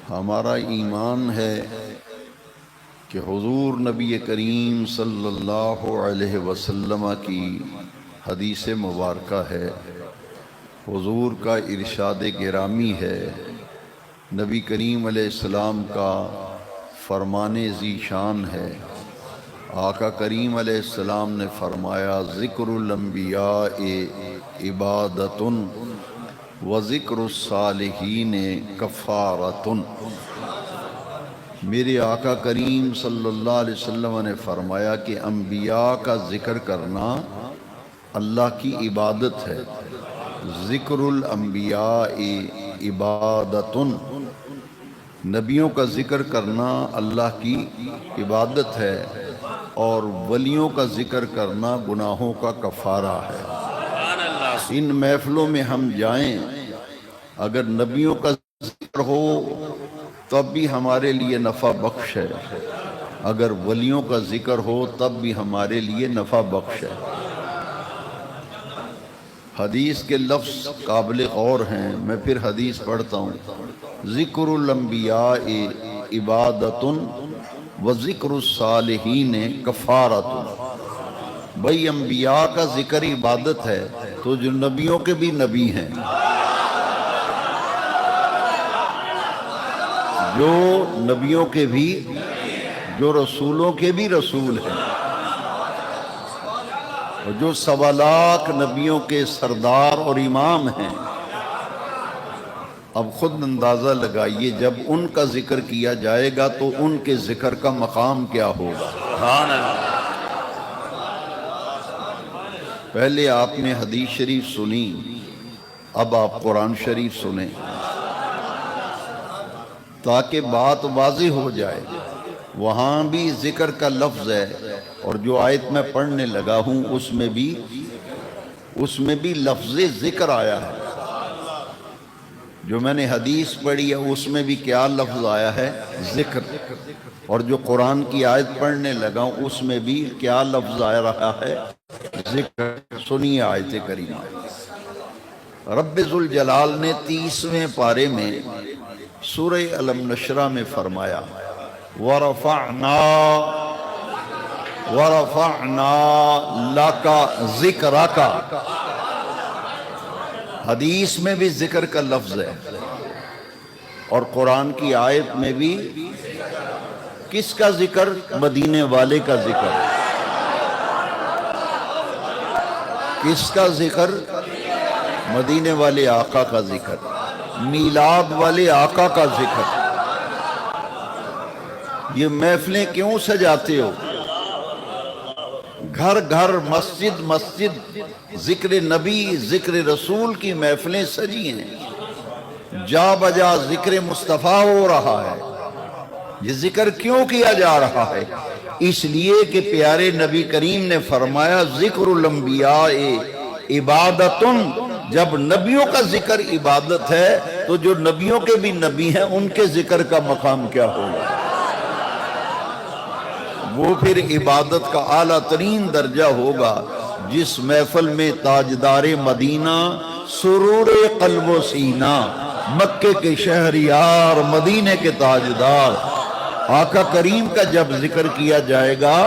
ہمارا ایمان ہے کہ حضور نبی کریم صلی اللہ علیہ وسلم کی حدیث مبارکہ ہے، حضور کا ارشاد گرامی ہے، نبی کریم علیہ السلام کا فرمان ذی شان ہے۔ آقا کریم علیہ السلام نے فرمایا ذکر الانبیاء عبادۃ و ذکر الصالحین کفارۃ۔ میرے آقا کریم صلی اللہ علیہ وسلم نے فرمایا کہ انبیاء کا ذکر کرنا اللہ کی عبادت ہے۔ ذکر الانبیاء عبادۃ، نبیوں کا ذکر کرنا اللہ کی عبادت ہے، اور ولیوں کا ذکر کرنا گناہوں کا کفارہ ہے۔ ان محفلوں میں ہم جائیں، اگر نبیوں کا ذکر ہو تب بھی ہمارے لیے نفع بخش ہے، اگر ولیوں کا ذکر ہو تب بھی ہمارے لیے نفع بخش ہے۔ حدیث کے لفظ قابل غور ہیں، میں پھر حدیث پڑھتا ہوں۔ ذکر الانبیاء عبادۃ و ذکر الصالحین کفارۃ۔ بھئی انبیاء کا ذکر عبادت ہے تو جو نبیوں کے بھی نبی ہیں، جو نبیوں کے بھی، جو رسولوں کے بھی رسول ہیں، اور جو 1.25 لاکھ نبیوں کے سردار اور امام ہیں، اب خود اندازہ لگائیے جب ان کا ذکر کیا جائے گا تو ان کے ذکر کا مقام کیا ہوگا۔ پہلے آپ نے حدیث شریف سنی، اب آپ قرآن شریف سنیں تاکہ بات واضح ہو جائے۔ وہاں بھی ذکر کا لفظ ہے، اور جو آیت میں پڑھنے لگا ہوں اس میں بھی لفظ ذکر آیا ہے۔ جو میں نے حدیث پڑھی ہے اس میں بھی کیا لفظ آیا ہے؟ ذکر۔ اور جو قرآن کی آیت پڑھنے لگا ہوں اس میں بھی کیا لفظ آ رہا ہے؟ ذکر۔ سنیے آیت کریمہ۔ رب ذوالجلال نے 30ویں پارے میں سورہ الم نشرہ میں فرمایا وَرَفَعْنَا لَكَ ذِكْرَكَ۔ حدیث میں بھی ذکر کا لفظ ہے، اور قرآن کی آیت میں بھی کس کا ذکر؟ مدینے والے کا ذکر۔ کس کا ذکر؟ مدینے والے آقا کا ذکر، میلاد والے آقا کا ذکر۔ یہ محفلیں کیوں سجاتے ہو؟ گھر گھر، مسجد مسجد ذکر نبی، ذکر رسول کی محفلیں سجی ہیں، جا بجا ذکر مصطفیٰ ہو رہا ہے۔ یہ ذکر کیوں کیا جا رہا ہے؟ اس لیے کہ پیارے نبی کریم نے فرمایا ذکر الانبیاء عبادۃ۔ جب نبیوں کا ذکر عبادت ہے تو جو نبیوں کے بھی نبی ہیں ان کے ذکر کا مقام کیا ہوگا؟ وہ پھر عبادت کا اعلیٰ ترین درجہ ہوگا۔ جس محفل میں تاجدار مدینہ، سرور قلب و سینہ، مکے کے شہریار، مدینے کے تاجدار آقا کریم کا جب ذکر کیا جائے گا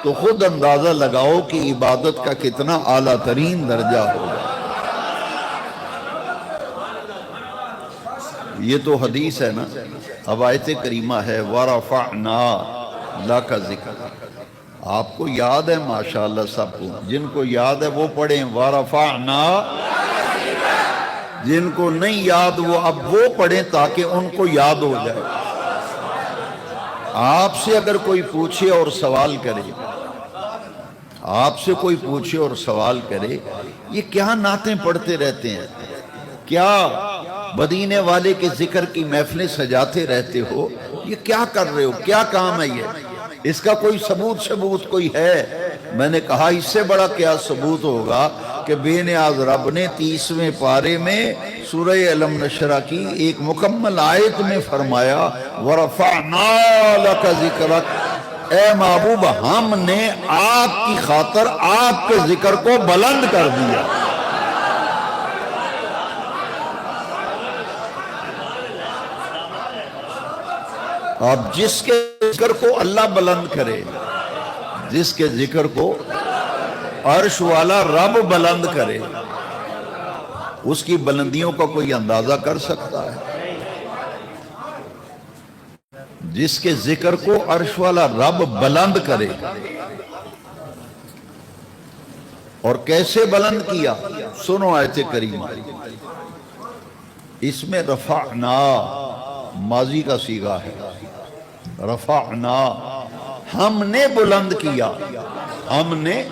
تو خود اندازہ لگاؤ کہ عبادت کا کتنا اعلیٰ ترین درجہ ہوگا۔ یہ تو حدیث ہے نا، اب آیت کریمہ ہے وَرَفَعْنَا لَكَ ذِكْرَكَ۔ آپ کو یاد ہے ماشاءاللہ سب کو، جن کو یاد ہے وہ پڑھیں وَرَفَعْنَا، جن کو نہیں یاد وہ اب وہ پڑھیں تاکہ ان کو یاد ہو جائے۔ آپ سے اگر کوئی پوچھے اور سوال کرے، آپ سے کوئی پوچھے اور سوال کرے یہ کیا نعتیں پڑھتے رہتے ہیں، کیا مدینے والے کے ذکر کی محفلیں سجاتے رہتے ہو، یہ کیا کر رہے ہو، کیا کام ہے یہ؟ اس کا کوئی ثبوت کوئی ہے؟ میں نے کہا اس سے بڑا کیا ثبوت ہوگا کہ بے نیاز رب نے 30ویں پارے میں سورہ الم نشرہ کی ایک مکمل آیت میں فرمایا وَرَفَعْنَا لَكَ ذِكْرَكَ۔ اے محبوب ہم نے آپ کی خاطر آپ کے ذکر کو بلند کر دیا۔ اب جس کے ذکر کو اللہ بلند کرے، جس کے ذکر کو عرش والا رب بلند کرے، اس کی بلندیوں کا کوئی اندازہ کر سکتا ہے؟ جس کے ذکر کو عرش والا رب بلند کرے، اور کیسے بلند کیا؟ سنو آیت کریمہ، اس میں رفعنا ماضی کا صیغہ ہے، رفعنا ہم نے بلند کیا۔ ہم نے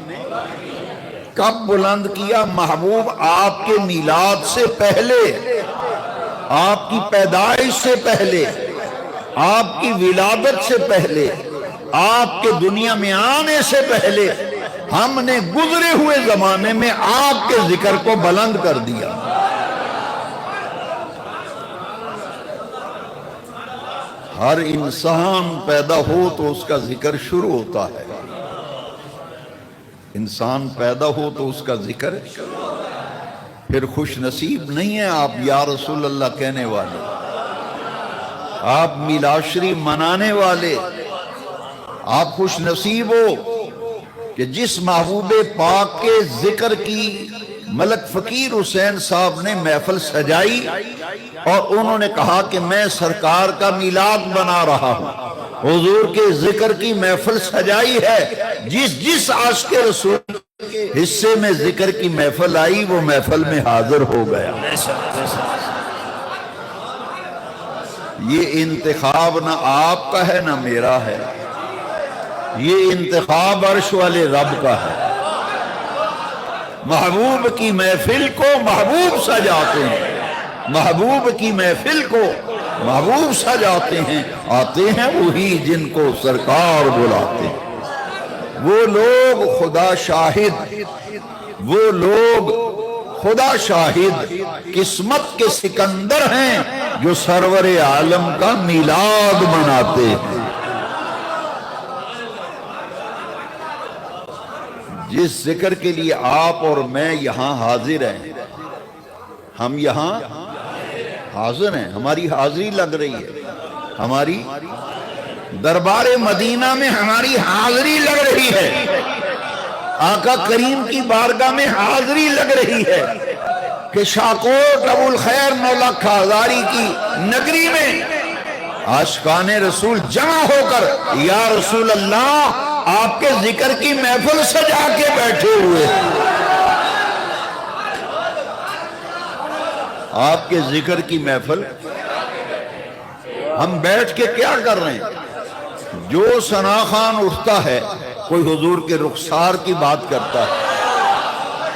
کب بلند کیا؟ محبوب آپ کے میلاد سے پہلے، آپ کی پیدائش سے پہلے، آپ کی ولادت سے پہلے، آپ کے دنیا میں آنے سے پہلے ہم نے گزرے ہوئے زمانے میں آپ کے ذکر کو بلند کر دیا۔ ہر انسان پیدا ہو تو اس کا ذکر شروع ہوتا ہے، انسان پیدا ہو تو اس کا ذکر، پھر خوش نصیب نہیں ہیں آپ یا رسول اللہ کہنے والے، آپ میلاد شریف منانے والے، آپ خوش نصیب ہو کہ جس محبوب پاک کے ذکر کی ملک فقیر حسین صاحب نے محفل سجائی اور انہوں نے کہا کہ میں سرکار کا میلاد بنا رہا ہوں، حضور کے ذکر کی محفل سجائی ہے۔ جس عاشق رسول کے حصے میں ذکر کی محفل آئی وہ محفل میں حاضر ہو گیا۔ یہ انتخاب نہ آپ کا ہے نہ میرا ہے، یہ انتخاب عرش والے رب کا ہے۔ محبوب کی محفل کو محبوب سجاتے ہیں، محبوب کی محفل کو محبوب سجاتے ہیں، آتے ہیں وہی جن کو سرکار بلاتے ہیں۔ وہ لوگ خدا شاہد، وہ لوگ خدا شاہد قسمت کے سکندر ہیں جو سرور عالم کا میلاد مناتے ہیں۔ جس ذکر کے لیے آپ اور میں یہاں حاضر ہیں، ہم یہاں حاضر ہیں، ہماری حاضری لگ رہی ہے، ہماری دربار مدینہ میں ہماری حاضری لگ رہی ہے، آقا کریم کی بارگاہ میں حاضری لگ رہی ہے کہ شاکوٹ ابو الخیر مولا ہزاری کی نگری میں عاشقان رسول جمع ہو کر یا رسول اللہ آپ کے ذکر کی محفل سجا کے بیٹھے ہوئے، آپ کے ذکر کی محفل ہم بیٹھ کے کیا کر رہے ہیں؟ جو ثنا خوان اٹھتا ہے کوئی حضور کے رخسار کی بات کرتا ہے،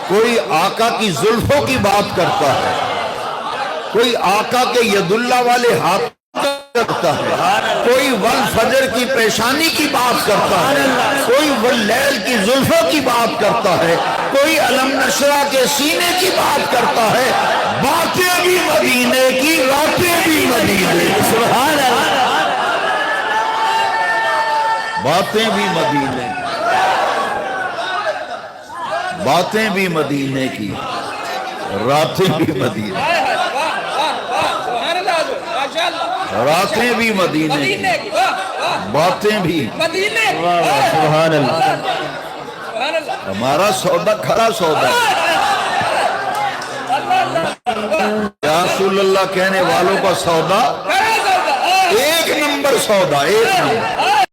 کوئی آقا کی زلفوں کی بات کرتا ہے، کوئی آقا کے ید اللہ والے ہاتھ کرتا ہے، کوئی والفجر کی پیشانی کی بات کرتا ہے، کوئی واللیل کی زلفوں کی بات کرتا ہے، کوئی علم نشرہ کے سینے کی بات کرتا ہے۔ باتیں بھی مدینے کی، راتیں بھی مدینے کی، سبحان اللہ، باتیں بھی مدینے کی، باتیں بھی مدینے کی، راتیں بھی مدینے، راتیں بھی مدینے کی، باتیں بھی سبحان اللہ۔ ہمارا سودا کھڑا سودا ہے، یا رسول اللہ کہنے والوں کا سودا ایک نمبر سودا، ایک نمبر۔